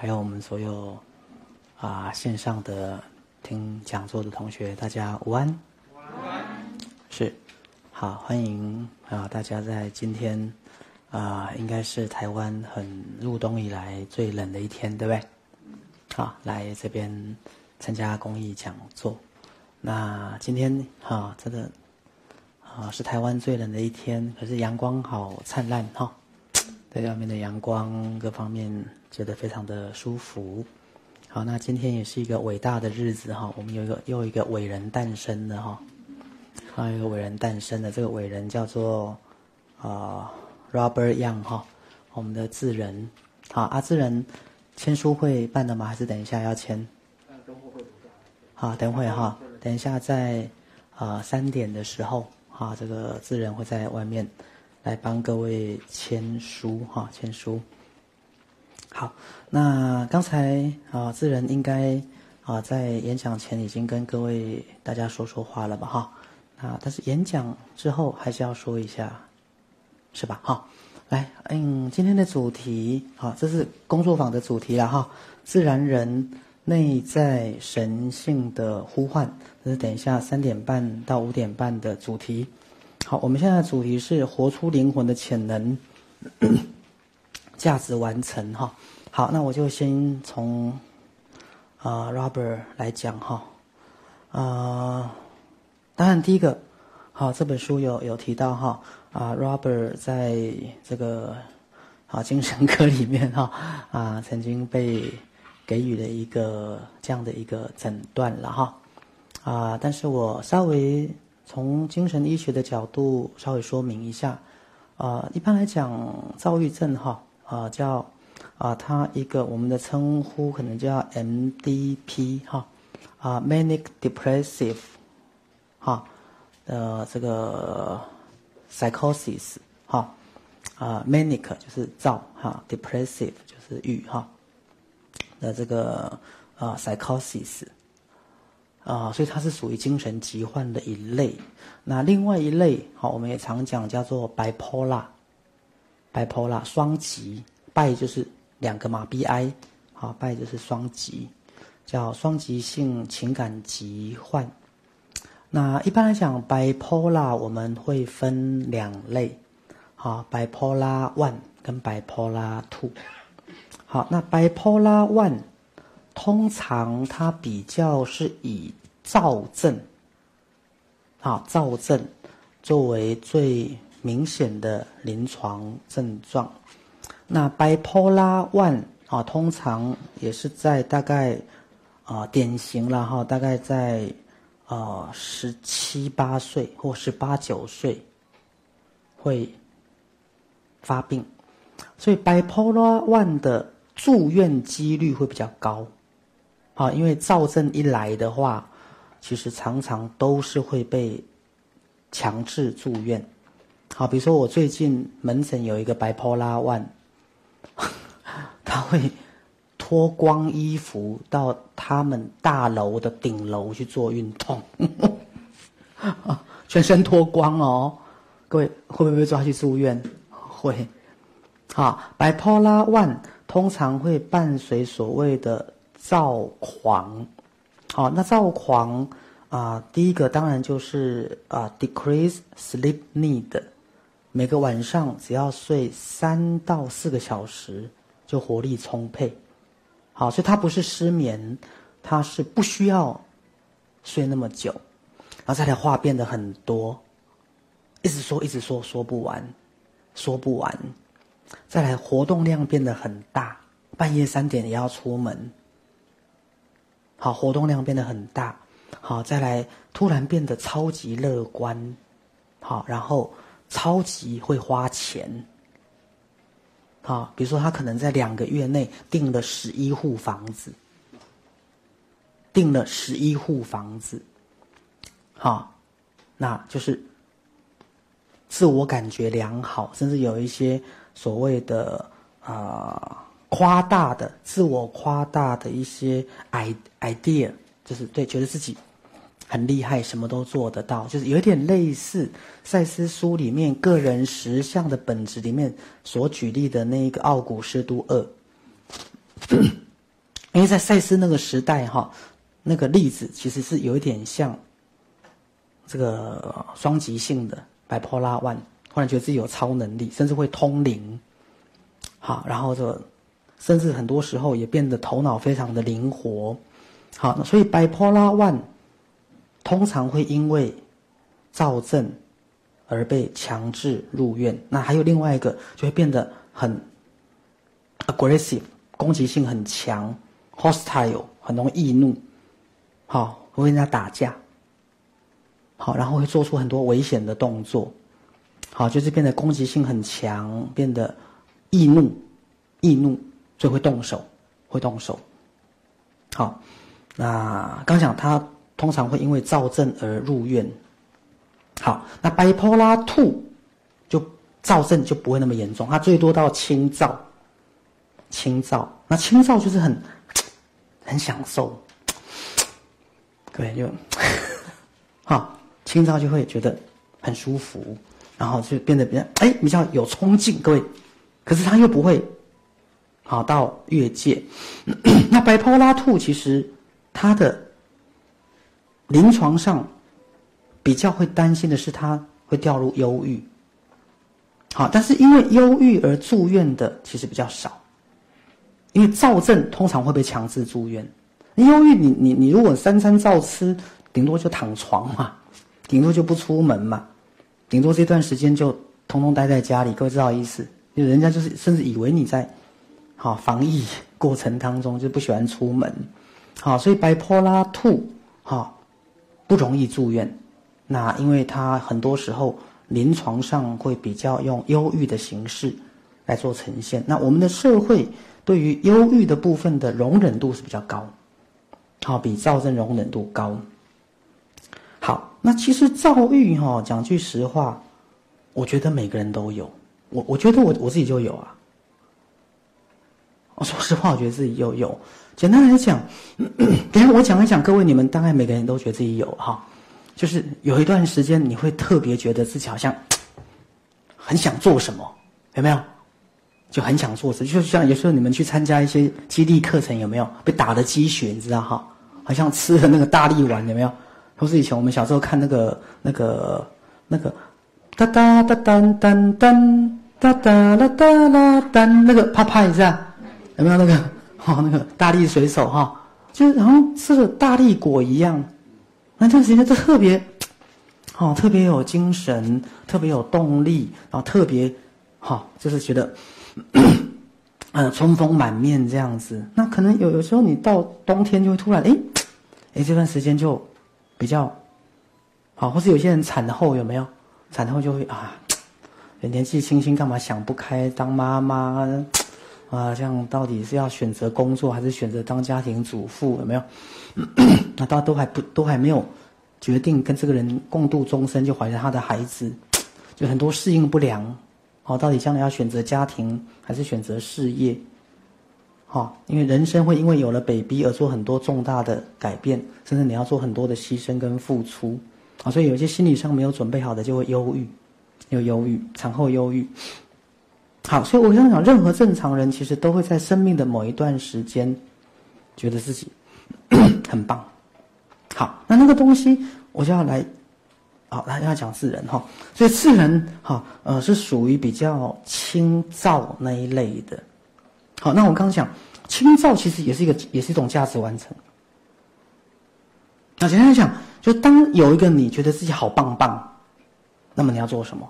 还有我们所有线上的听讲座的同学，大家午安。午安。是，好，欢迎大家在今天应该是台湾很入冬以来最冷的一天，对不对？好，来这边参加公益讲座。那今天真的是台湾最冷的一天，可是阳光好灿烂哈。对外面的阳光各方面觉得非常的舒服。好，那今天也是一个伟大的日子哈，我们又一个伟人诞生了哈。有一个伟人诞生的，这个伟人叫做Robert Young 哈，我们的智人。好，智人签书会办了吗？还是等一下要签？等会会好，等会哈，等一下在3点的时候这个智人会在外面来帮各位签书哈，签书。好，那刚才智人应该在演讲前已经跟各位大家说话了吧哈。但是演讲之后还是要说一下，是吧？好，来，今天的主题这是工作坊的主题啦哈，自然人内在神性的呼唤，这是等一下3点半到5点半的主题。好，我们现在的主题是活出灵魂的潜能，价值完成哈。好，那我就先从Robert 来讲哈。当然第一个，这本书有提到哈Robert 在这个精神科里面曾经被给予了一个这样的一个诊断了哈。但是我稍微从精神医学的角度稍微说明一下，一般来讲，躁郁症叫它一个我们的称呼可能叫 MDP Manic Depressive 这个 psychosis Manic 就是躁Depressive 就是郁的这个psychosis。所以它是属于精神疾患的一类。那另外一类，我们也常讲叫做 bipolar 双极，bi 就是2个嘛 ，bi bi 就是双极，叫双极性情感疾患。那一般来讲 bipolar 我们会分2类，bipolar 1跟 bipolar 2。好，那 bipolar 1通常它比较是以躁症作为最明显的临床症状。那 bipolar 1通常也是在大概典型了大概在17、18岁或18、19岁会发病，所以 bipolar 1的住院几率会比较高。因为躁症一来的话，其实常常都是会被强制住院。比如说我最近门诊有一个 bipolar 1，他会脱光衣服到他们大楼的顶楼去做运动，全身脱光哦。各位会不会被抓去住院？会。bipolar 1通常会伴随所谓的躁狂。那躁狂第一个当然就是decrease sleep need， 每个晚上只要睡3到4个小时就活力充沛。所以它不是失眠，它是不需要睡那么久。然后再来话变得很多，一直说说不完。再来活动量变得很大，半夜3点也要出门。活动量变得很大。再来突然变得超级乐观。然后超级会花钱。比如说他可能在2个月内订了11户房子。那就是自我感觉良好，甚至有一些所谓的自我夸大的一些 idea， 就是觉得自己很厉害，什么都做得到，就是有点类似赛斯书里面个人实相的本质里面所举例的那个奥古斯都2。因为在赛斯那个时代哈，那个粒子其实是有一点像这个双极性的 bipolar one， 忽然觉得自己有超能力，甚至会通灵，好，然后甚至很多时候也变得头脑非常的灵活，好，所以 bipolar one 通常会因为躁症而被强制入院。那还有另外一个就会变得很 aggressive， 攻击性很强 ，hostile， 很容易易怒，好，会跟人家打架，好，然后会做出很多危险的动作，好，就是变得攻击性很强，变得易怒，所以会动手。好，那刚讲他通常会因为躁症而入院。好，那 bipolar 2就躁症就不会那么严重，它最多到轻躁。那轻躁就是很享受，各位就好，轻躁就会觉得很舒服，然后就变得比较有冲劲，各位，可是他又不会好到越界。那 bipolar 2其实他的临床上比较会担心的是他会掉入忧郁，好，但是因为忧郁而住院的其实比较少，因为躁症通常会被强制住院，忧郁你如果三餐照吃，顶多就躺床嘛，顶多就不出门嘛，顶多这段时间就通通待在家里，各位知道意思？就人家就是甚至以为你在好防疫过程当中就不喜欢出门，好，所以 bipolar 2好不容易住院。那因为它很多时候临床上会比较用忧郁的形式来做呈现，那我们的社会对于忧郁的部分的容忍度是比较高，好，比躁症容忍度高。好，那其实躁郁讲句实话，我觉得每个人都有，我觉得我自己就有啊。说实话，我觉得自己有。简单来讲，等一下我讲一讲，各位你们大概每个人都觉得自己有哈。就是有一段时间，你会特别觉得自己好像很想做什么，有没有？就很想做事，就像有时候你们去参加一些激励课程，有没有被打的鸡血？你知道哈？好像吃了那个大力丸，有没有？都是以前我们小时候看那个哒哒哒当当当哒哒啦哒啦当那个啪啪一下，有没有那个那个大力水手哈？就好像吃了大力果一样。那段时间就特别有精神，特别有动力，然后特别就是觉得春风满面这样子。那可能有时候你到冬天就会突然这段时间就比较好，或是有些人产后有没有？产后就会年纪轻轻干嘛想不开当妈妈这样到底是要选择工作还是选择当家庭主妇？有没有？那都还没有决定跟这个人共度终身，就怀着他的孩子，就很多适应不良。到底将来要选择家庭还是选择事业？因为人生会因为有了 baby 而做很多重大的改变，甚至你要做很多的牺牲跟付出。所以有些心理上没有准备好的就会忧郁，产后忧郁。好，所以我想讲，任何正常人其实都会在生命的某一段时间觉得自己很棒。好，那个东西我就要来要讲智人所以智人是属于比较轻躁那一类的。好，那我刚刚讲轻躁其实也是一种价值完成。那简单来讲，就当有一个你觉得自己好棒棒，那么你要做什么？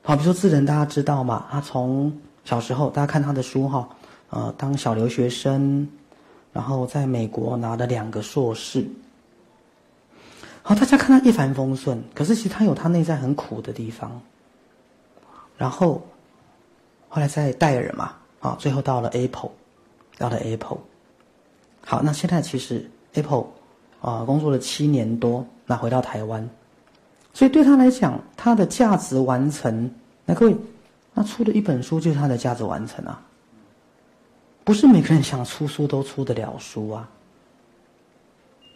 好，比如说智人大家知道嘛，他从小时候大家看他的书当小留学生，然后在美国拿了2个硕士。好，大家看他一帆风顺，可是其实他有他内在很苦的地方。然后后来在戴尔嘛，最后到了 Apple。好，那现在其实 Apple 工作了7年多，那回到台湾。所以对他来讲，他的价值完成，那各位，那出了一本书就是他的价值完成啊。不是每个人想出书都出得了书啊。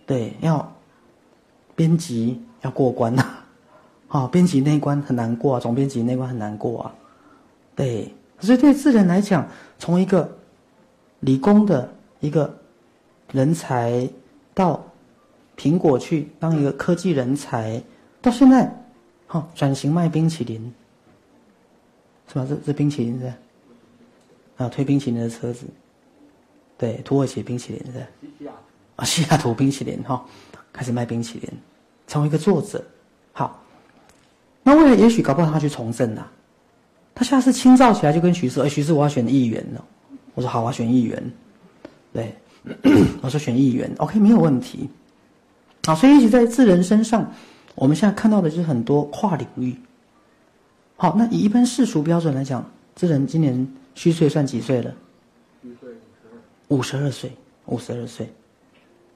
对，要编辑要过关编辑那一关很难过总编辑那一关很难过对，所以对智人来讲，从一个理工的一个人才到苹果去当一个科技人才，到现在，转型卖冰淇淋，是吧？这冰淇淋是吧？推冰淇淋的车子，对，土耳其冰淇淋是吧？西雅图冰淇淋开始卖冰淇淋，成为一个作者。好，那未来也许搞不好他去从政啊，他下次清照起来就跟徐氏，徐氏我要选议员了，我说好，我要选议员，对，我说选议员 ，OK 没有问题。好，所以也许在智人身上，我们现在看到的就是很多跨领域。好，那以一般世俗标准来讲，智人今年虚岁算几岁了？52岁，52岁。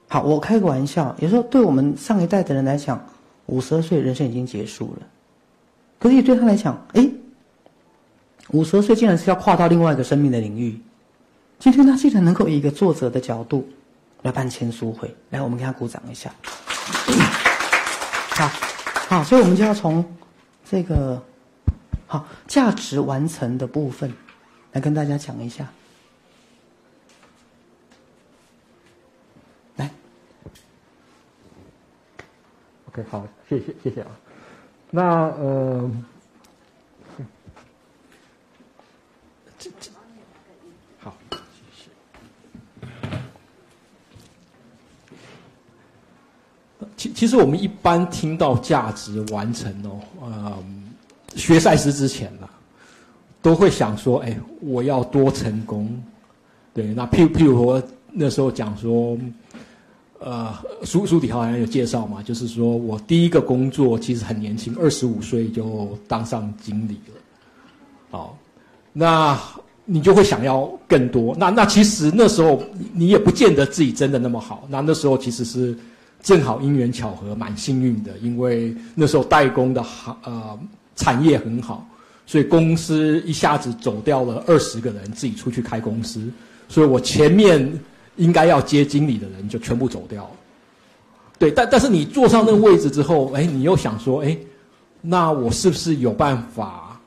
好，我开个玩笑，有时候对我们上一代的人来讲，52岁人生已经结束了。可是对他来讲，52岁竟然是要跨到另外一个生命的领域。今天他竟然能够以一个作者的角度来办签书会，来，我们给他鼓掌一下。好，所以我们就要从这个价值完成的部分来跟大家讲一下。来 ，OK， 好，谢谢啊。那好，谢谢。其实我们一般听到价值完成学赛斯之前都会想说，我要多成功。对，那譬如说那时候讲说，书底好像有介绍嘛，就是说我第一个工作其实很年轻，25岁就当上经理了。好，那你就会想要更多。那其实那时候你也不见得自己真的那么好。那时候其实是正好因缘巧合，蛮幸运的，因为那时候代工的产业很好，所以公司一下子走掉了20个人，自己出去开公司，所以我前面应该要接经理的人就全部走掉了。对，但是你坐上那个位置之后，你又想说，那我是不是有办法，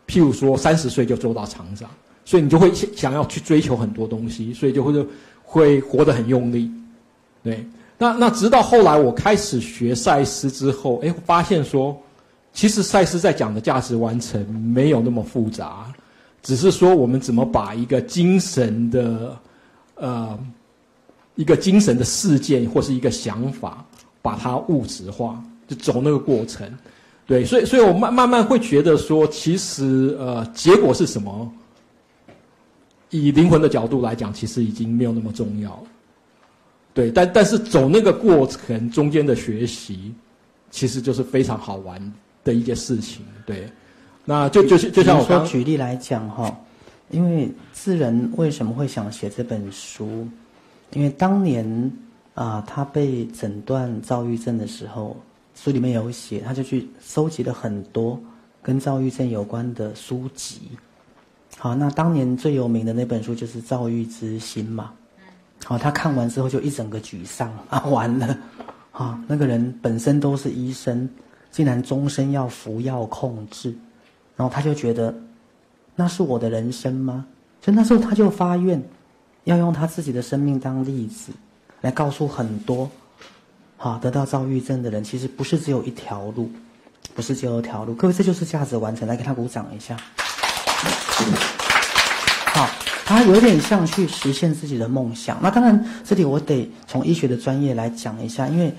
譬如说30岁就做到厂长，所以你就会想要去追求很多东西，所以就会活得很用力。对，那直到后来我开始学赛斯之后，发现说，其实赛斯在讲的价值完成没有那么复杂，只是说我们怎么把一个精神的事件或是一个想法，把它物质化，就走那个过程。对，所以我慢慢会觉得说，其实结果是什么，以灵魂的角度来讲，其实已经没有那么重要了。对，但是走那个过程中间的学习，其实就是非常好玩的一件事情。对，那就像我刚举例来讲因为智人为什么会想写这本书？因为当年他被诊断躁郁症的时候，书里面有写，他就去收集了很多跟躁郁症有关的书籍。好，那当年最有名的那本书就是《躁郁之心》嘛。好，他看完之后就一整个沮丧完了那个人本身都是医生，竟然终身要服药控制，然后他就觉得那是我的人生吗？所以那时候他就发愿要用他自己的生命当例子，来告诉很多得到躁郁症的人，其实不是只有一条路，不是只有一条路。各位，这就是价值完成，来给他鼓掌一下。好，他有点像去实现自己的梦想。那当然，这里我得从医学的专业来讲一下，因为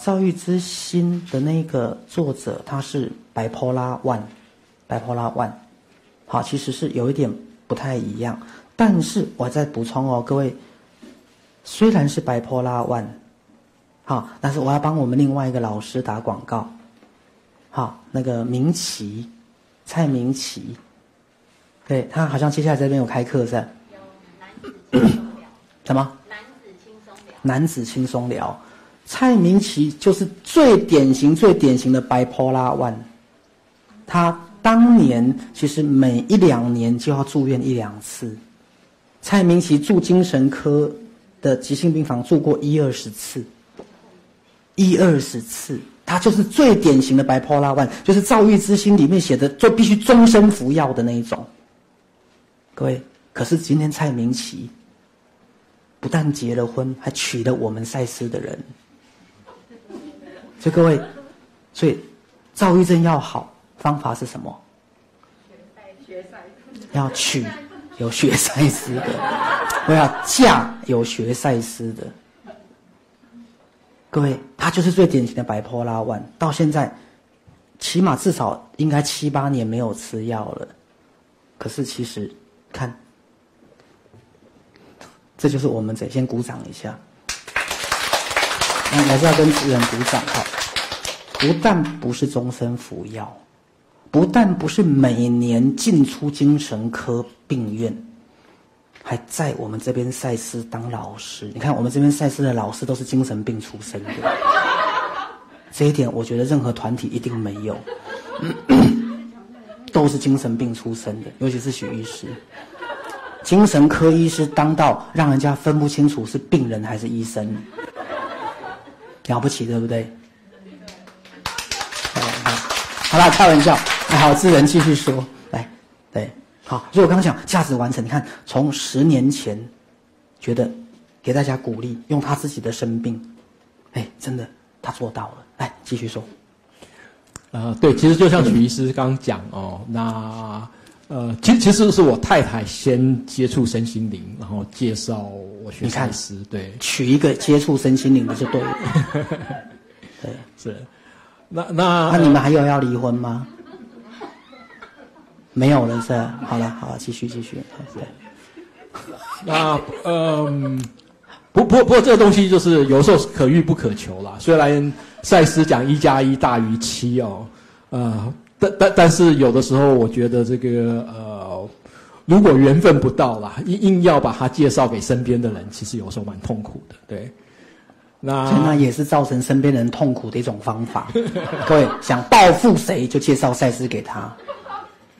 躁郁之心的那个作者他是 bipolar one， 好，其实是有一点不太一样。但是我再补充各位，虽然是 bipolar one， 好，但是我要帮我们另外一个老师打广告。好，那个明奇，蔡明奇，对，他好像接下来这边有开课是吧？有男子轻松聊。什么？男子轻松聊。蔡明奇就是最典型的 bipolar one， 他当年其实每1-2年就要住院1-2次。蔡明奇住精神科的急性病房住过10-20次，他就是最典型的 bipolar one， 就是《躁郁之心》里面写的，就必须终身服药的那一种。各位，可是今天蔡明奇不但结了婚，还娶了我们赛斯的人。所以各位，所以躁郁症要好，方法是什么？要娶有学赛斯的，我要嫁有学赛斯的。各位，他就是最典型的bipolar one，到现在起码至少应该7、8年没有吃药了。可是其实看，这就是我们先鼓掌一下，还是要跟职人鼓掌哈。不但不是终身服药，不但不是每年进出精神科病院，还在我们这边赛斯当老师。你看我们这边赛斯的老师都是精神病出身的，这一点我觉得任何团体一定没有，都是精神病出身的，尤其是许医师，精神科医师当到让人家分不清楚是病人还是医生，了不起对不对？好啦，开玩笑。好，智仁继续说，来，对，好。所以我刚刚讲价值完成，你看，从10年前觉得给大家鼓励，用他自己的生病，真的他做到了。来，继续说。对，其实就像许医师刚刚讲哦，那其实是我太太先接触身心灵，然后介绍我学赛斯，对，娶一个接触身心灵的就对了。对，是。那你们还有要离婚吗？没有了是吧？好了，继续。对。那不过这个东西就是有时候可遇不可求啦。虽然赛斯讲1+1大于7哦，但是有的时候我觉得这个如果缘分不到啦，硬要把它介绍给身边的人，其实有时候蛮痛苦的，对。那也是造成身边人痛苦的一种方法。各位想报复谁，就介绍赛斯给他。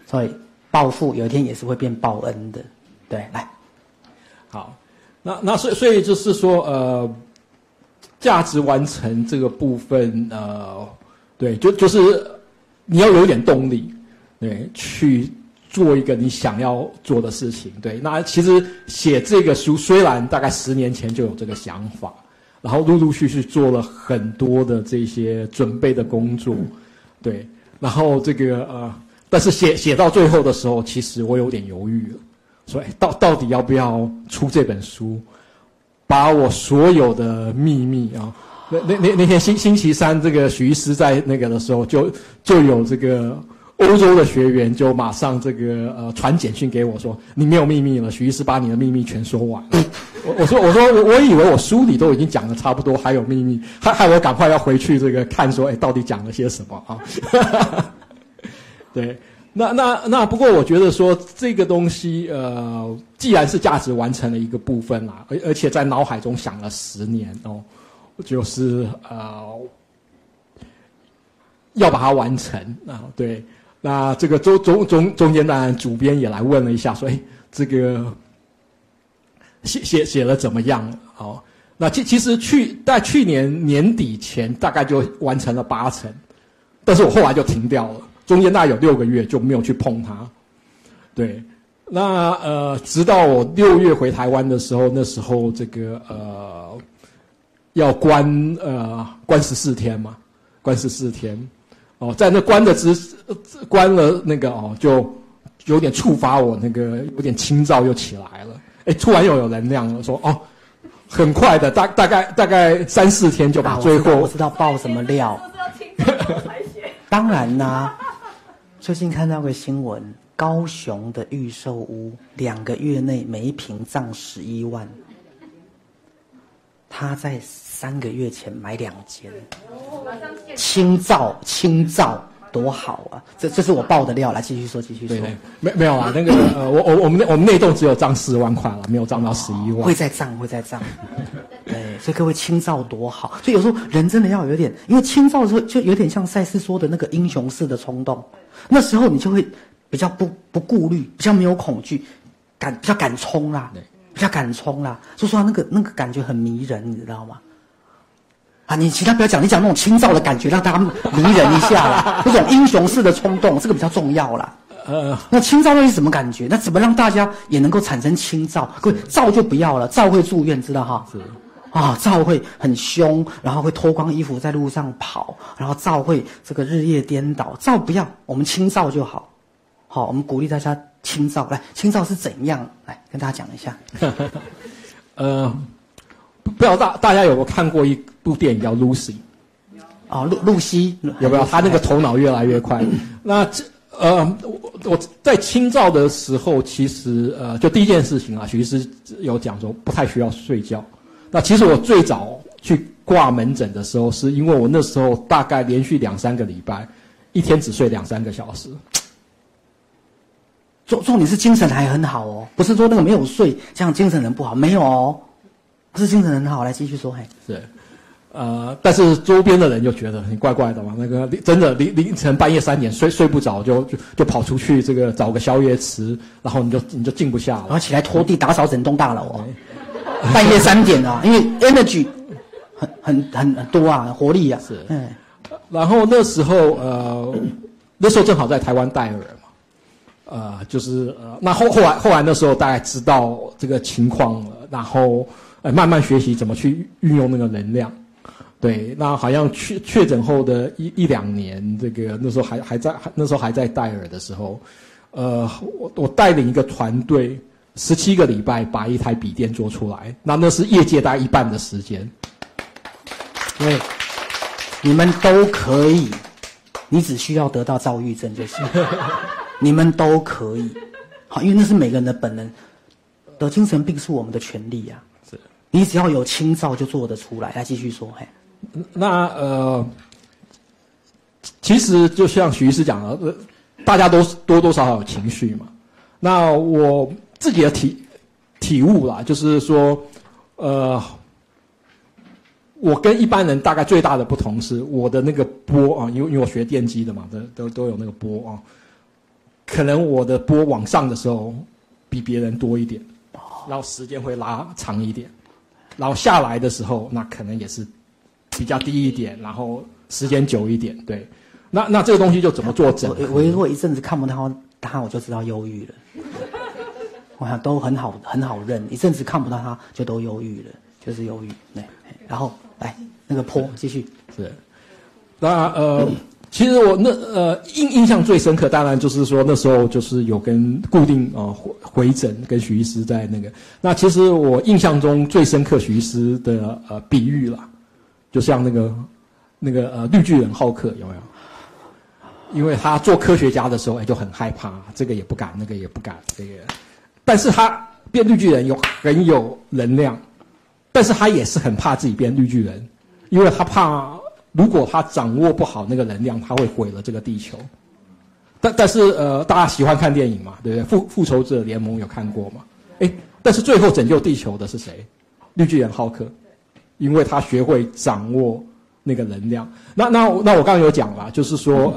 所以报复有一天也是会变报恩的。对，来，好，那所以就是说，价值完成这个部分，对，就是你要有一点动力，对，去做一个你想要做的事情。对，那其实写这个书虽然大概10年前就有这个想法。然后陆陆续续做了很多的这些准备的工作，对，然后这个但是写到最后的时候，其实我有点犹豫了，所以到底要不要出这本书，把我所有的秘密啊，那天星期三，这个许医师在那个的时候，就有这个欧洲的学员就马上这个传简讯给我说，你没有秘密了，许医师把你的秘密全说完了。我说我以为我书里都已经讲的差不多，还有秘密，害我赶快要回去这个看说，到底讲了些什么啊？对，那不过我觉得说这个东西既然是价值完成的一个部分啦，而且在脑海中想了10年哦，就是要把它完成啊，对。那这个中间当然主编也来问了一下，说，这个写了怎么样？哦，那其实在去年年底前大概就完成了80%，但是我后来就停掉了，中间大概有6个月就没有去碰它。对，那直到我6月回台湾的时候，那时候这个要关14天嘛，关14天。哦，在那关了那个就有点触发我那个有点清躁又起来了。突然又有能量了，说很快的，大概3、4天就把最后我知道爆什么料。当然啦，最近看到个新闻，高雄的预售屋2个月内每一坪涨11万，他在3个月前买2间，清照多好啊！这是我爆的料，来继续说。对，没有啊，那个我们那栋只有涨4万块了，没有涨到11万。会再涨。对，所以各位清照多好。所以有时候人真的要有点，因为清照的时候就有点像赛斯说的那个英雄式的冲动，那时候你就会比较不顾虑，比较没有恐惧，比较敢冲啦，就说那个感觉很迷人，你知道吗？你其他不要讲，你讲那种清照的感觉，让大家迷人一下啦。那种英雄式的冲动，这个比较重要啦。那清燥到底是什么感觉？那怎么让大家也能够产生清燥？各位，燥就不要了，燥会住院，知道哈？是。啊，燥会很凶，然后会脱光衣服在路上跑，然后燥会这个日夜颠倒。燥不要，我们清燥就好。好，我们鼓励大家清燥。来，清燥是怎样？来跟大家讲一下。不知道大家有没有看过一部电影叫《Lucy》？哦，露西有没有？他那个头脑越来越快。那我在清燥的时候，其实就第一件事情啊，许医师有讲说不太需要睡觉。那其实我最早去挂门诊的时候，是因为我那时候大概连续2-3个礼拜，一天只睡2-3个小时。重点是精神还很好哦，不是说那个没有睡，这样精神人不好，没有哦，是精神很好。来继续说，嘿，是，但是周边的人就觉得你怪怪的嘛，那个真的凌晨半夜3点睡不着，就跑出去这个找个宵夜吃，然后你就静不下了，然后起来拖地打扫整栋大楼哦。半夜3点啊，因为 energy 很多啊，活力啊。是，然后那时候正好在台湾戴尔嘛，就是那后来那时候大概知道这个情况了，然后慢慢学习怎么去运用那个能量。对，那好像确诊后的1-2年，这个那时候还在戴尔的时候，我带领一个团队。17个礼拜把一台笔电做出来，那是业界大概一半的时间。对，你们都可以，你只需要得到躁郁症就行。你们都可以，好，因为那是每个人的本能。得精神病是我们的权利啊。是，你只要有清躁就做得出来。来继续说，嘿。那其实就像许医师讲的，大家都多多少少有情绪嘛。那我自己的体悟啦，就是说，我跟一般人大概最大的不同是，我的那个波啊，因为我学电机的嘛，都有那个波啊，可能我的波往上的时候比别人多一点，然后时间会拉长一点，然后下来的时候，那可能也是比较低一点，然后时间久一点，对。那这个东西就怎么做整合？我如果一阵子看不到他，我就知道忧郁了。我想都很好认，一阵子看不到他就都忧郁了，就是忧郁。对，然后来那个坡继续。是，那其实我印象最深刻，当然就是说那时候就是有跟固定回诊跟许医师在那个。那其实我印象中最深刻许医师的比喻啦，就像那个绿巨人浩克有没有？因为他做科学家的时候，就很害怕，这个也不敢，那个也不敢，这个。但是他变绿巨人很有能量，但是他也是很怕自己变绿巨人，因为他怕如果他掌握不好那个能量，他会毁了这个地球。但是大家喜欢看电影嘛，对不对？复仇者联盟有看过嘛？但是最后拯救地球的是谁？绿巨人浩克，因为他学会掌握那个能量。那我刚刚有讲了，就是说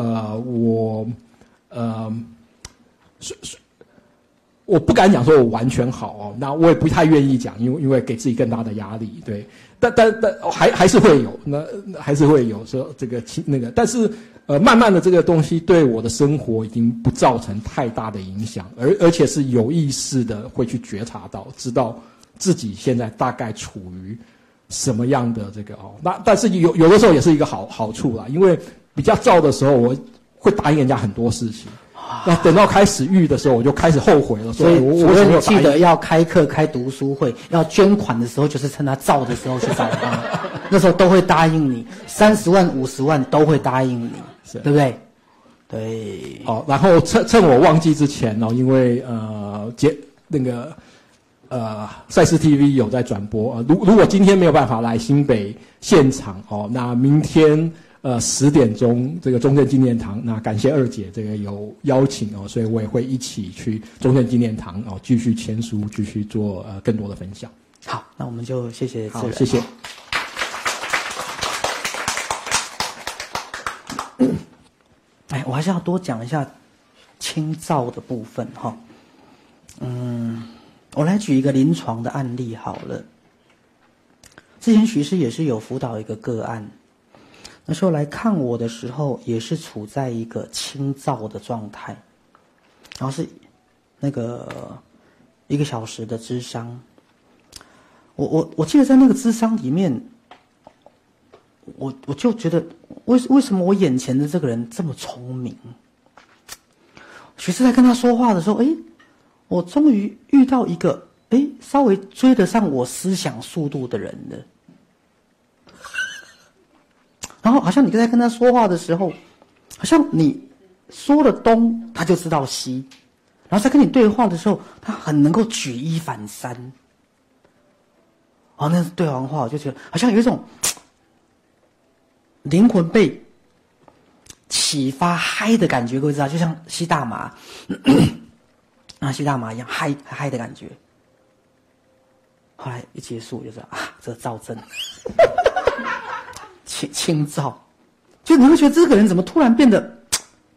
我不敢讲说我完全好哦，那我也不太愿意讲，因为给自己更大的压力，对。但还是会有，那还是会有说这个那个，但是慢慢的这个东西对我的生活已经不造成太大的影响，而且是有意识的会去觉察到，知道自己现在大概处于什么样的这个那但是有的时候也是一个好处啦，因为比较躁的时候，我会答应人家很多事情。那等到开始郁的时候，我就开始后悔了。所以我记得要开课、开读书会、要捐款的时候，就是趁他躁的时候去找他，那时候都会答应你，30万、50万都会答应你，对不对？对。然后趁我忘记之前因为赛事 TV 有在转播如果今天没有办法来新北现场那明天。10点钟这个中正纪念堂，那感谢二姐这个有邀请所以我也会一起去中正纪念堂继续签书，继续做更多的分享。好，那我们就谢谢。好，谢谢。我还是要多讲一下清躁的部分哈。我来举一个临床的案例好了。之前徐师也是有辅导一个个案。那时候来看我的时候，也是处在一个清躁的状态。然后是那个1个小时的諮商。我记得在那个諮商里面，我就觉得为什么我眼前的这个人这么聪明？学士在跟他说话的时候，我终于遇到一个稍微追得上我思想速度的人了。然后好像你在跟他说话的时候，好像你说了东，他就知道西，然后在跟你对话的时候，他很能够举一反三。那对完话，我就觉得好像有一种灵魂被启发嗨的感觉，各位知道，就像吸大麻，吸大麻一样嗨的感觉。后来一结束，就知道这躁症，清躁，就你会觉得这个人怎么突然变得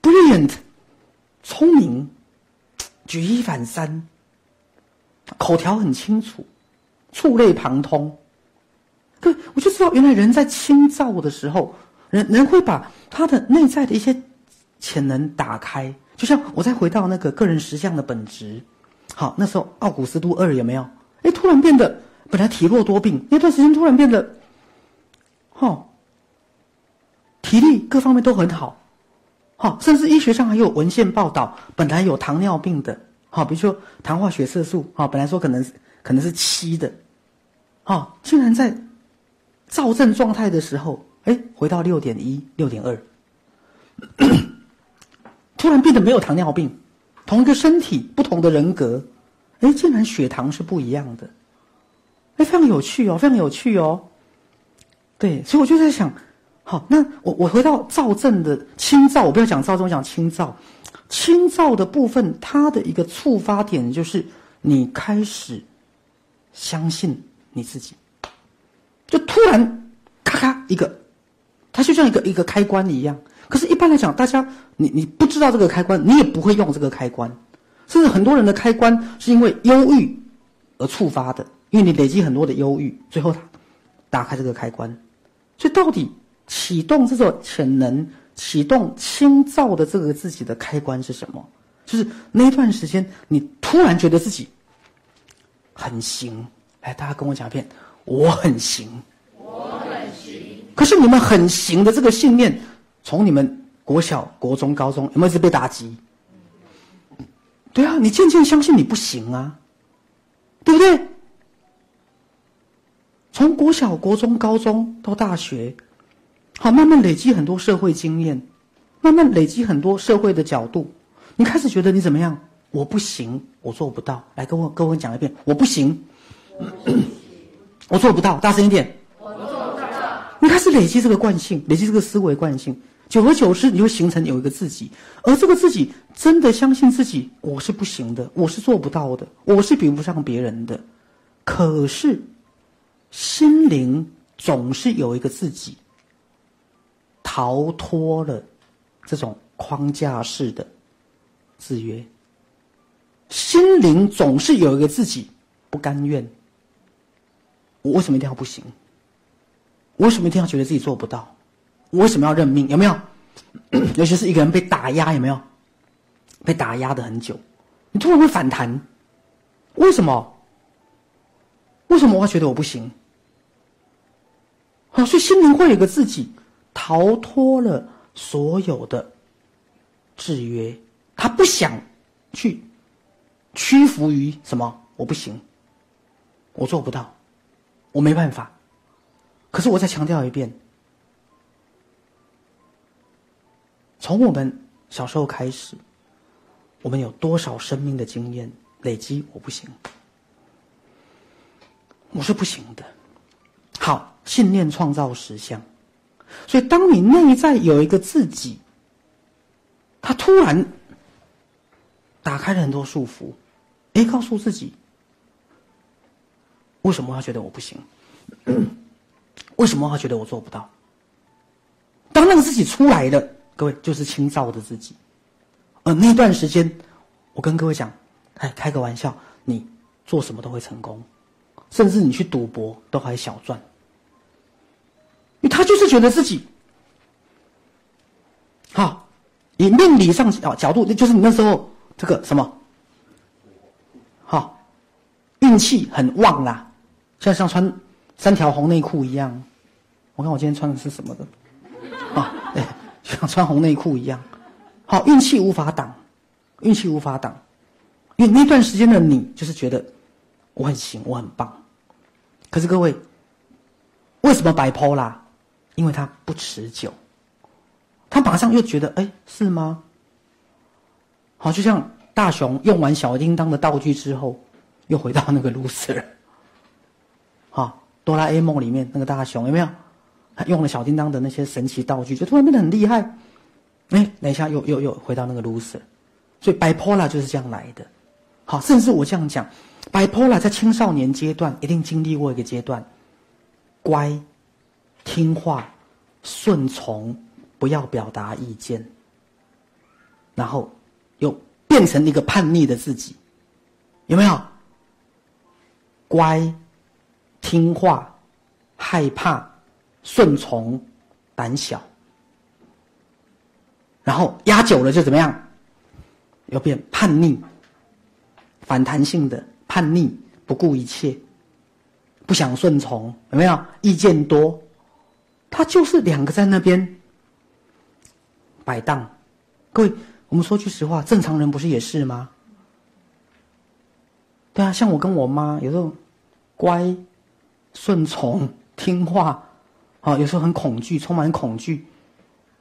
brilliant， 聪明，举一反三，口条很清楚，触类旁通。对，我就知道原来人在清躁的时候，人会把他的内在的一些潜能打开。就像我再回到那个个人实相的本质，好，那时候奥古斯都2有没有？突然变得本来体弱多病，那段时间突然变得，体力各方面都很好，甚至医学上还有文献报道，本来有糖尿病的，比如说糖化血色素，本来说可能是7的，竟然在躁症状态的时候，回到6.1、6.2，突然变得没有糖尿病，同一个身体，不同的人格，竟然血糖是不一样的，非常有趣哦，非常有趣哦。对，所以我就在想，好，那我回到躁症的轻躁，我不要讲躁症，我讲轻躁。轻躁的部分，它的一个触发点就是你开始相信你自己，就突然咔咔一个，它就像一个开关一样。可是，一般来讲，大家你不知道这个开关，你也不会用这个开关。甚至很多人的开关是因为忧郁而触发的，因为你累积很多的忧郁，最后他打开这个开关。所以，到底启动这种潜能、启动清躁的这个自己的开关是什么？就是那一段时间，你突然觉得自己很行。来，大家跟我讲一遍，我很行。我很行。可是你们很行的这个信念，从你们国小、国中、高中有没有一直被打击？对啊，你渐渐相信你不行啊，对不对？从国小、国中、高中到大学，好，慢慢累积很多社会经验，慢慢累积很多社会的角度，你开始觉得你怎么样？我不行，我做不到。来，跟我讲一遍，我不行，我做不到，大声一点。我做不到。你开始累积这个惯性，累积这个思维惯性，久而久之，你会形成有一个自己，而这个自己真的相信自己，我是不行的，我是做不到的，我是比不上别人的。可是，心灵总是有一个自己，逃脱了这种框架式的制约。心灵总是有一个自己不甘愿，我为什么一定要不行？我为什么一定要觉得自己做不到？我为什么要认命？有没有？尤其是一个人被打压，有没有？被打压的很久，你突然会反弹，为什么？为什么我会觉得我不行？所以心灵会有一个自己逃脱了所有的制约，他不想去屈服于什么？我不行，我做不到，我没办法。可是我再强调一遍，从我们小时候开始，我们有多少生命的经验累积？我不行，我是不行的。好，信念创造实相。所以当你内在有一个自己，他突然打开了很多束缚，告诉自己，为什么他觉得我不行？为什么他觉得我做不到？当那个自己出来了，各位就是清躁的自己。而那段时间，我跟各位讲，开个玩笑，你做什么都会成功，甚至你去赌博都还小赚。因为他就是觉得自己，以命理上角度，就是你那时候这个什么，好，运气很旺啦，像穿3条红内裤一样。我看我今天穿的是什么的，像穿红内裤一样。好，运气无法挡，运气无法挡，因为那段时间的你就是觉得我很行，我很棒。可是各位，为什么bipolar？因为它不持久，他马上又觉得，是吗？好，就像大雄用完小叮当的道具之后，又回到那个 loser。好，哆啦 A 梦里面那个大雄有没有？他用了小叮当的那些神奇道具，就突然变得很厉害。等一下又回到那个 loser。所以 bipolar 就是这样来的。好，甚至我这样讲 ，bipolar 在青少年阶段一定经历过一个阶段，乖、听话、顺从，不要表达意见，然后又变成一个叛逆的自己，有没有？乖、听话、害怕、顺从、胆小，然后压久了就怎么样？又变叛逆、反弹性的叛逆，不顾一切，不想顺从，有没有？意见多，他就是2个在那边摆荡。各位，我们说句实话，正常人不是也是吗？对啊，像我跟我妈有时候乖、顺从、听话，有时候很恐惧，充满恐惧。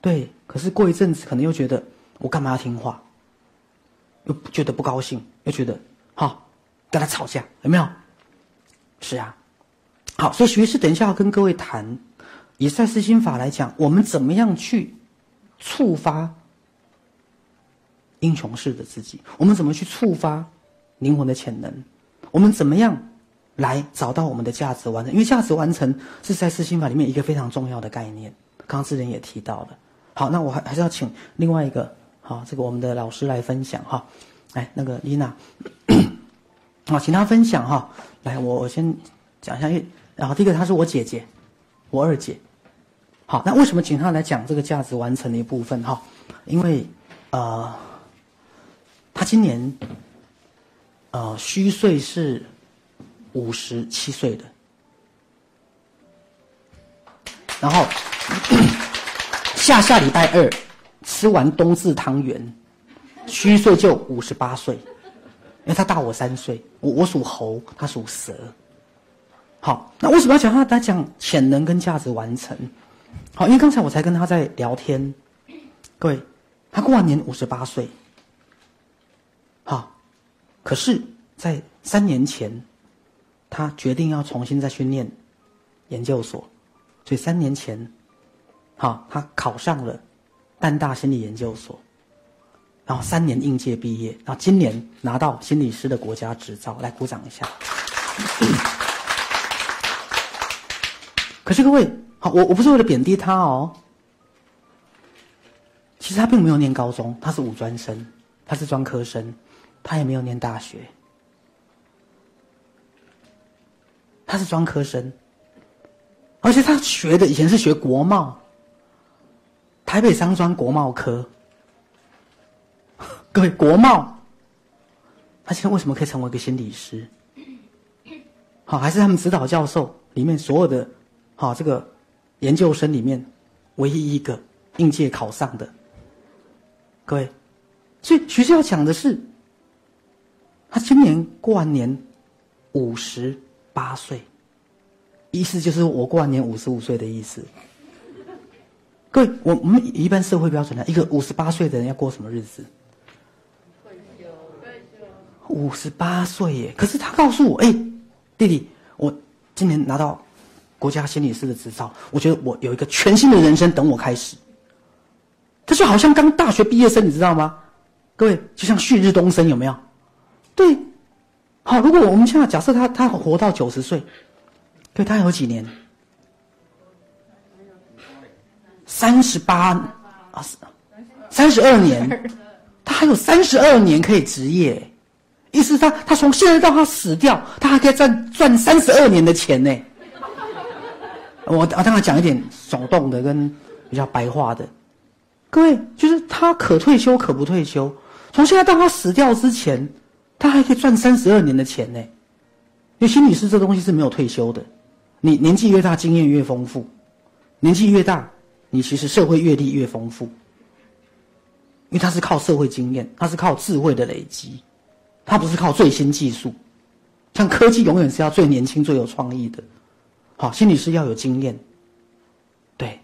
对，可是过一阵子可能又觉得我干嘛要听话？又觉得不高兴，又觉得跟他吵架，有没有？是啊。好，所以徐医师等一下要跟各位谈，以赛斯心法来讲，我们怎么样去触发英雄式的自己？我们怎么去触发灵魂的潜能？我们怎么样来找到我们的价值完成？因为价值完成是赛斯心法里面一个非常重要的概念，刚刚智仁也提到了。好，那我还是要请另外一个这个我们的老师来分享来，那个丽娜，好，请她分享来，我先讲一下，因为然后第一个她是我姐姐，我2姐。好，那为什么请她来讲这个价值完成的一部分因为她今年虚岁是57岁的，然后下礼拜2吃完冬至汤圆，虚岁就58岁，因为他大我3岁，我属猴，他属蛇。好，那为什么要讲他来讲潜能跟价值完成？好，因为刚才我才跟他在聊天，各位，他过完年58岁，好，可是，在3年前，他决定要重新再去念研究所，所以3年前，他考上了淡大心理研究所，然后3年应届毕业，然后今年拿到心理师的国家执照，来鼓掌一下。可是各位，我不是为了贬低他其实他并没有念高中，他是5专生，他是专科生，他也没有念大学，他是专科生，而且他学的以前是学国贸，台北商专国贸科。各位，国贸，他现在为什么可以成为一个心理师？还是他们指导教授里面所有的这个研究生里面唯一一个应届考上的。各位，所以徐师要讲的是，他今年过完年58岁，意思就是我过完年55岁的意思。各位，我们以一般社会标准来，一个58岁的人要过什么日子？58岁耶！可是他告诉我，弟弟，我今年拿到国家心理师的执照，我觉得我有一个全新的人生等我开始。他就好像刚大学毕业生，你知道吗？各位，就像旭日东升，有没有？对，好，如果我们现在假设他活到90岁，对，他还有几年？32年，他还有32年可以职业。意思是他从现在到他死掉，他还可以赚32年的钱呢。我当然讲一点手动的跟比较白话的，各位，就是他可退休可不退休，从现在到他死掉之前，他还可以赚32年的钱呢。因为心理师这东西是没有退休的，你年纪越大，经验越丰富，年纪越大，你其实社会阅历越丰富。因为他是靠社会经验，他是靠智慧的累积，他不是靠最新技术。像科技永远是要最年轻、最有创意的。好，心理师要有经验。对。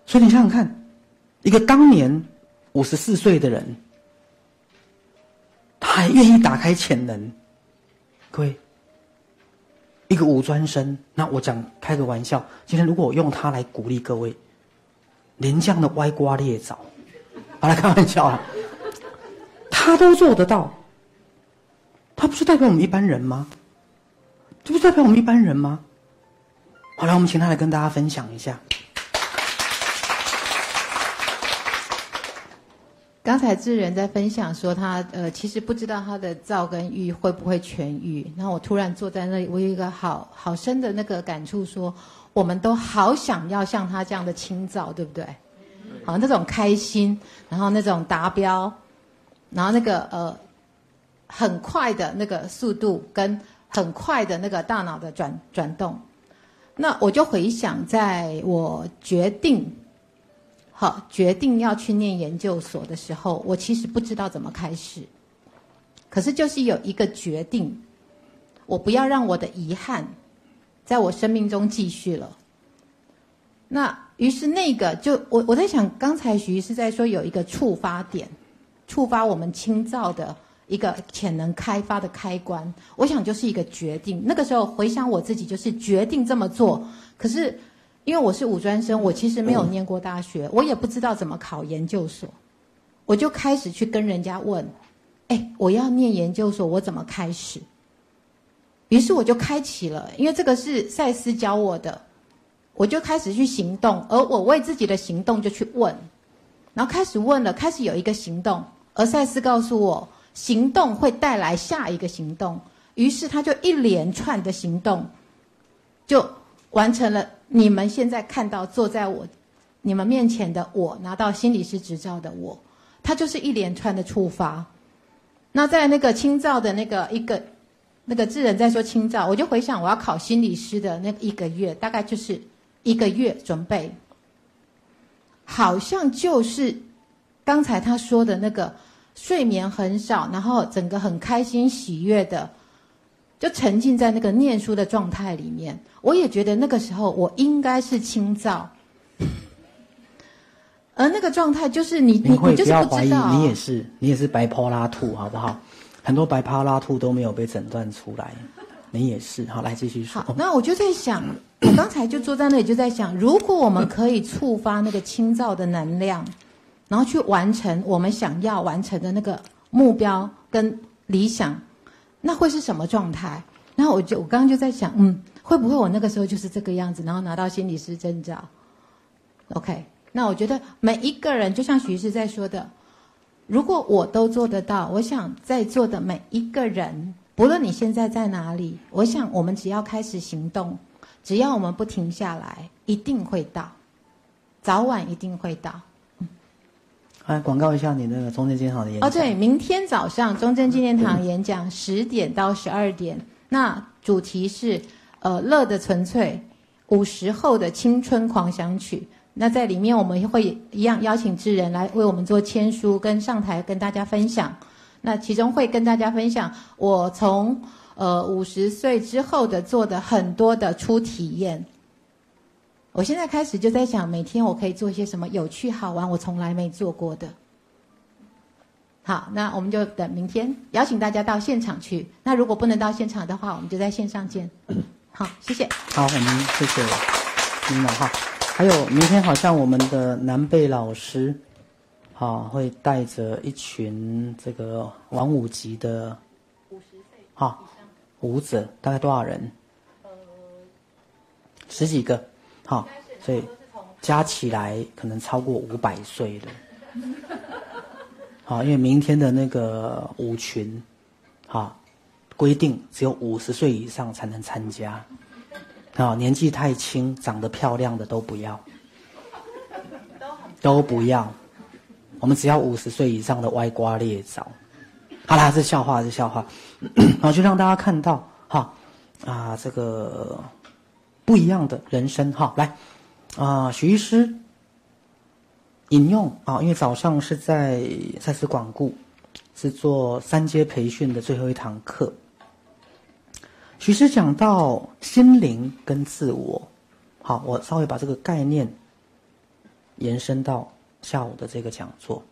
所以你想想看，一个当年54岁的人，他还愿意打开潜能。各位，一个五专生，那我开个玩笑，今天如果我用他来鼓励各位，连这样的歪瓜裂枣，好来开玩笑啊，他都做得到，他不是代表我们一般人吗？这不是代表我们一般人吗？好来，我们请他来跟大家分享一下。刚才智仁在分享说他其实不知道他的躁跟郁会不会痊愈，然后我突然坐在那里，我有一个好深的那个感触说，我们都好想要像他这样的清躁，对不对？好，那种开心，然后那种达标，然后那个很快的那个速度跟很快的那个大脑的转动。那我就回想，在我决定要去念研究所的时候，我其实不知道怎么开始，可是就是有一个决定，我不要让我的遗憾在我生命中继续了。那于是那个就我在想，刚才徐医师在说有一个触发点，触发我们清躁的一个潜能开发的开关，我想就是一个决定。那个时候回想我自己，就是决定这么做，可是因为我是五专生，我其实没有念过大学，我也不知道怎么考研究所，我就开始去跟人家问，我要念研究所，我怎么开始？于是我就开启了，因为这个是赛斯教我的，我就开始去行动，而我为自己的行动就去问，然后开始问了，开始有一个行动，而赛斯告诉我，行动会带来下一个行动，于是他就一连串的行动，就完成了你们现在看到坐在你们面前的我，拿到心理师执照的我，它就是一连串的触发。那在那个清躁的那个智仁在说清躁，我就回想我要考心理师的那1个月，大概就是1个月准备，好像就是刚才他说的那个睡眠很少，然后整个很开心喜悦的，就沉浸在那个念书的状态里面。我也觉得那个时候我应该是清躁，而那个状态就是你就是不知道，不要怀疑，你也是bipolar 2，好不好？很多bipolar 2都没有被诊断出来，你也是。好，来继续说。好，那我就在想，我刚才就坐在那里就在想，如果我们可以触发那个清躁的能量，然后去完成我们想要完成的那个目标跟理想，那会是什么状态？然后我刚刚就在想，会不会我那个时候就是这个样子，然后拿到心理师证照 ？OK， 那我觉得每一个人，就像徐医师在说的，如果我都做得到，我想在座的每一个人，不论你现在在哪里，我想我们只要开始行动，只要我们不停下来，一定会到，早晚一定会到。来广告一下你那个中正纪念堂的演讲。对，明天早上中正纪念堂演讲10点到12点，那主题是乐的纯粹50后的青春狂想曲。那在里面我们会一样邀请智仁来为我们做签书跟上台跟大家分享。那其中会跟大家分享我从50岁之后的做的很多的初体验。我现在开始就在想，每天我可以做些什么有趣好玩我从来没做过的。好，那我们就等明天邀请大家到现场去。那如果不能到现场的话，我们就在线上见。好，谢谢。好，我们谢谢您了哈。还有明天好像我们的南贝老师，会带着一群这个王五级的50岁舞者，大概多少人？10几个，所以加起来可能超过500岁了。因为明天的那个舞群，规定只有50岁以上才能参加。年纪太轻、长得漂亮的都不要，都不要。我们只要50岁以上的歪瓜裂枣。好啦，这笑话，这笑话，然后就让大家看到哈这个不一样的人生哈。来许医师引用因为早上是在赛斯广固是做3阶培训的最后一堂课，许医师讲到心灵跟自我。好，我稍微把这个概念延伸到下午的这个讲座。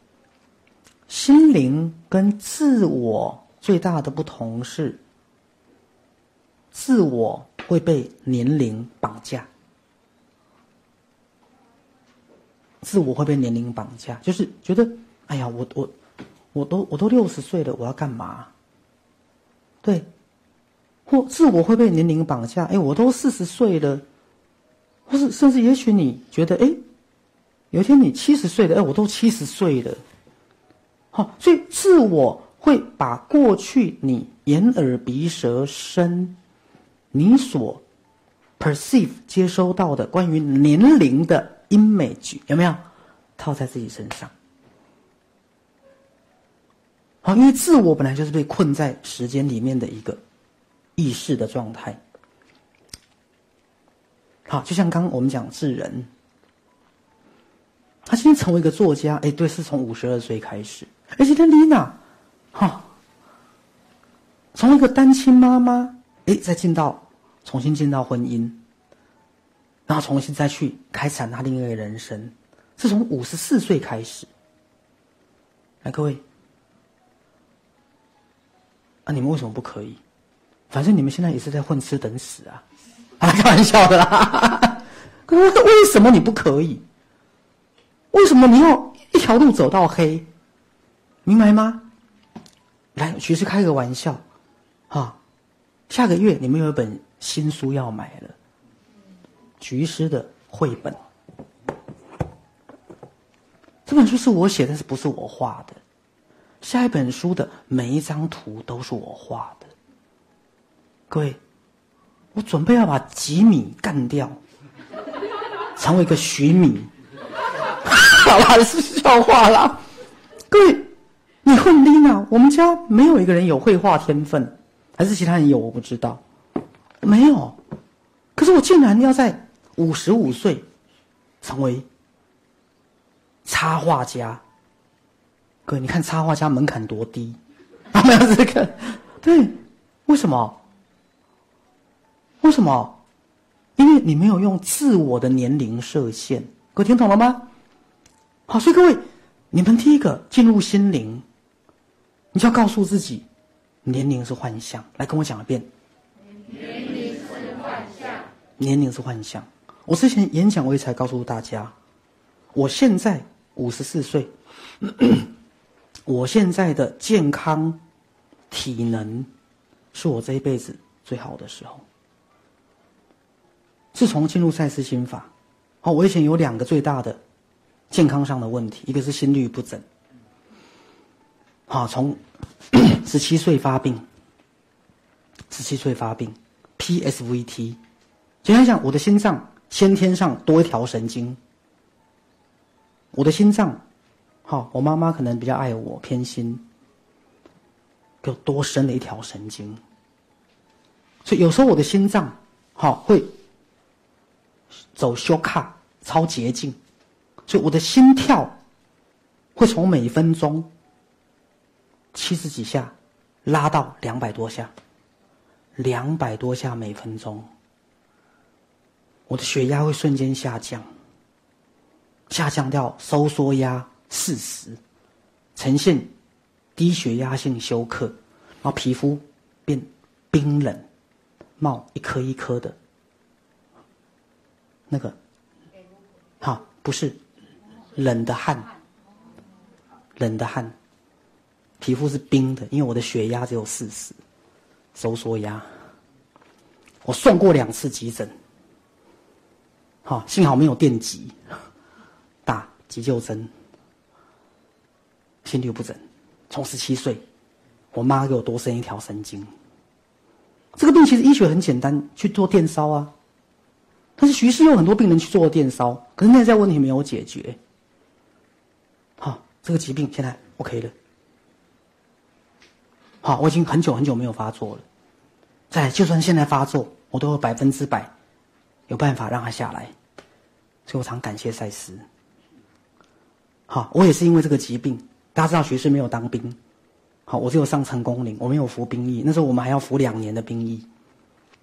心灵跟自我最大的不同是，自我会被年龄绑架。自我会被年龄绑架，就是觉得，哎呀，我都60岁了，我要干嘛？对，或自我会被年龄绑架，哎，我都40岁了，或是甚至也许你觉得，哎，有一天你70岁了，哎，我都70岁了。好，所以自我会把过去你眼耳鼻舌身你所 perceive 接收到的关于年龄的 image 有没有套在自己身上？好，因为自我本来就是被困在时间里面的一个意识的状态。好，就像刚刚我们讲智仁，他今天成为一个作家，哎，对，是从52岁开始。而且，丽娜，从一个单亲妈妈，哎，再重新进到婚姻，然后重新再去开展她另一个人生，是从54岁开始。来，各位，你们为什么不可以？反正你们现在也是在混吃等死啊！开玩笑的啦。为什么你不可以？为什么你要一条路走到黑？明白吗？来，其实开个玩笑，下个月你们有一本新书要买了，菊师的绘本。这本书是我写的，但是不是我画的。下一本书的每一张图都是我画的。各位，我准备要把吉米干掉，成为一个徐米。好啦，是笑话啦。各位，你问丽娜，我们家没有一个人有绘画天分，还是其他人有？我不知道，没有。可是我竟然要在55岁成为插画家。各位，你看插画家门槛多低？没有这个，对，为什么？为什么？因为你没有用自我的年龄设限。各位听懂了吗？好，所以各位，你们第一个进入心灵，你就要告诉自己，年龄是幻象。来跟我讲一遍。年龄是幻象。年龄是幻象。我之前演讲我也才告诉大家，我现在54岁，我现在的健康体能是我这一辈子最好的时候。自从进入赛斯心法，我以前有2个最大的健康上的问题，一个是心律不整，从17岁发病，PSVT， 简单讲，我的心脏先天上多一条神经，我的心脏，我妈妈可能比较爱我，偏心，给我多生了一条神经，所以有时候我的心脏，会走shortcut超捷径，所以我的心跳会从每分钟70几下拉到200多下，200多下每分钟，我的血压会瞬间下降到收缩压40，呈现低血压性休克，然后皮肤变冰冷，冒一颗一颗的那个，不是冷的汗，皮肤是冰的，因为我的血压只有40，收缩压。我送过2次急诊，幸好没有电击，打急救针，心律不整。从17岁，我妈给我多生一条神经。这个病其实医学很简单，去做电烧啊。但是徐氏有很多病人去做电烧，可是内在问题没有解决。这个疾病现在 OK 了。好，我已经很久很久没有发作了。再来，就算现在发作，我都有100%有办法让它下来。所以我常感谢赛斯。好，我也是因为这个疾病，大家知道学士没有当兵，好，我只有上成功岭，我没有服兵役。那时候我们还要服2年的兵役。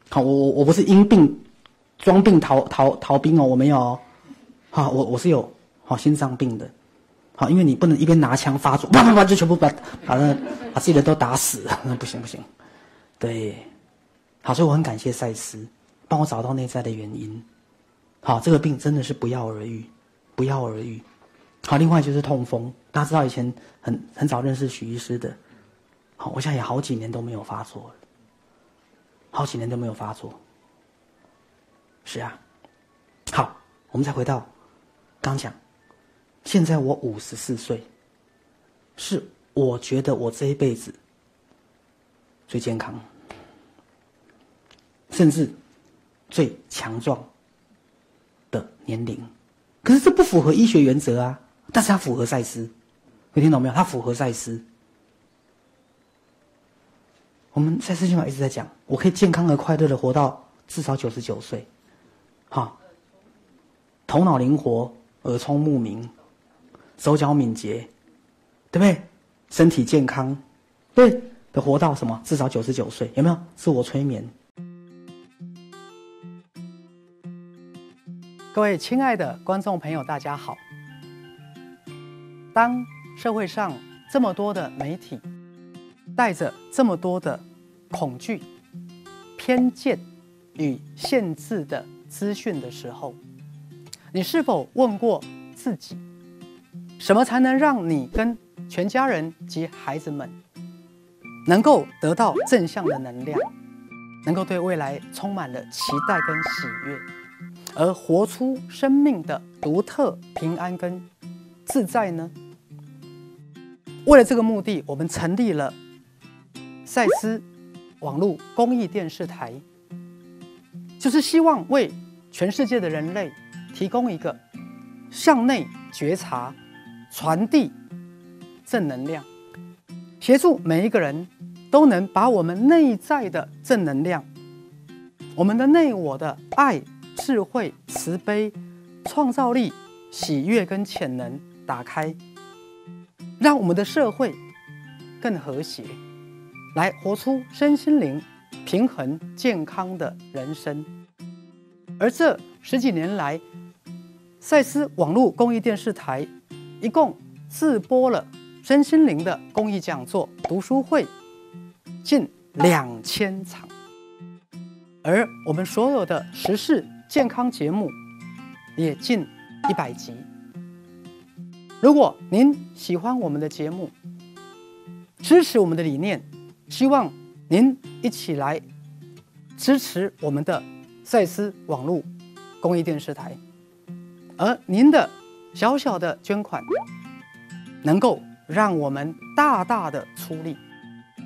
好，我不是因病装病逃兵哦，我没有哦。好，我是有心脏病的。好，因为你不能一边拿枪发作，啪啪啪就全部把自己人都打死了，那不行不行。对，好，所以我很感谢赛斯帮我找到内在的原因。好，这个病真的是不药而愈，不药而愈。好，另外就是痛风，大家知道以前很早认识许医师的，好，我现在也好几年都没有发作了，好几年都没有发作。是啊，好，我们再回到刚讲，现在我54岁，是我觉得我这一辈子最健康，甚至最强壮的年龄。可是这不符合医学原则啊，但是它符合赛斯，有听懂没有？它符合赛斯。我们赛斯经常一直在讲，我可以健康而快乐的活到至少99岁，好，头脑灵活，耳聪目明，手脚敏捷，对不对？身体健康，对的，活到什么？至少99岁，有没有？自我催眠。各位亲爱的观众朋友，大家好。当社会上这么多的媒体带着这么多的恐惧、偏见与限制的资讯的时候，你是否问过自己，什么才能让你跟全家人及孩子们能够得到正向的能量，能够对未来充满了期待跟喜悦，而活出生命的独特平安跟自在呢？为了这个目的，我们成立了赛斯网络公益电视台，就是希望为全世界的人类提供一个向内觉察、传递正能量，协助每一个人都能把我们内在的正能量、我们的内我的爱、智慧、慈悲、创造力、喜悦跟潜能打开，让我们的社会更和谐，来活出身心灵平衡健康的人生。而这10几年来，赛斯网络公益电视台一共自播了身心灵的公益讲座、读书会近2000场，而我们所有的时事健康节目也近100集。如果您喜欢我们的节目，支持我们的理念，希望您一起来支持我们的赛斯网络公益电视台，而您的小小的捐款能够让我们大大的出力，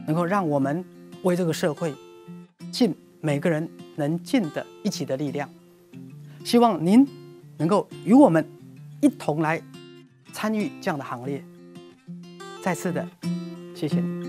能够让我们为这个社会尽每个人能尽的一己的力量。希望您能够与我们一同来参与这样的行列。再次的谢谢你。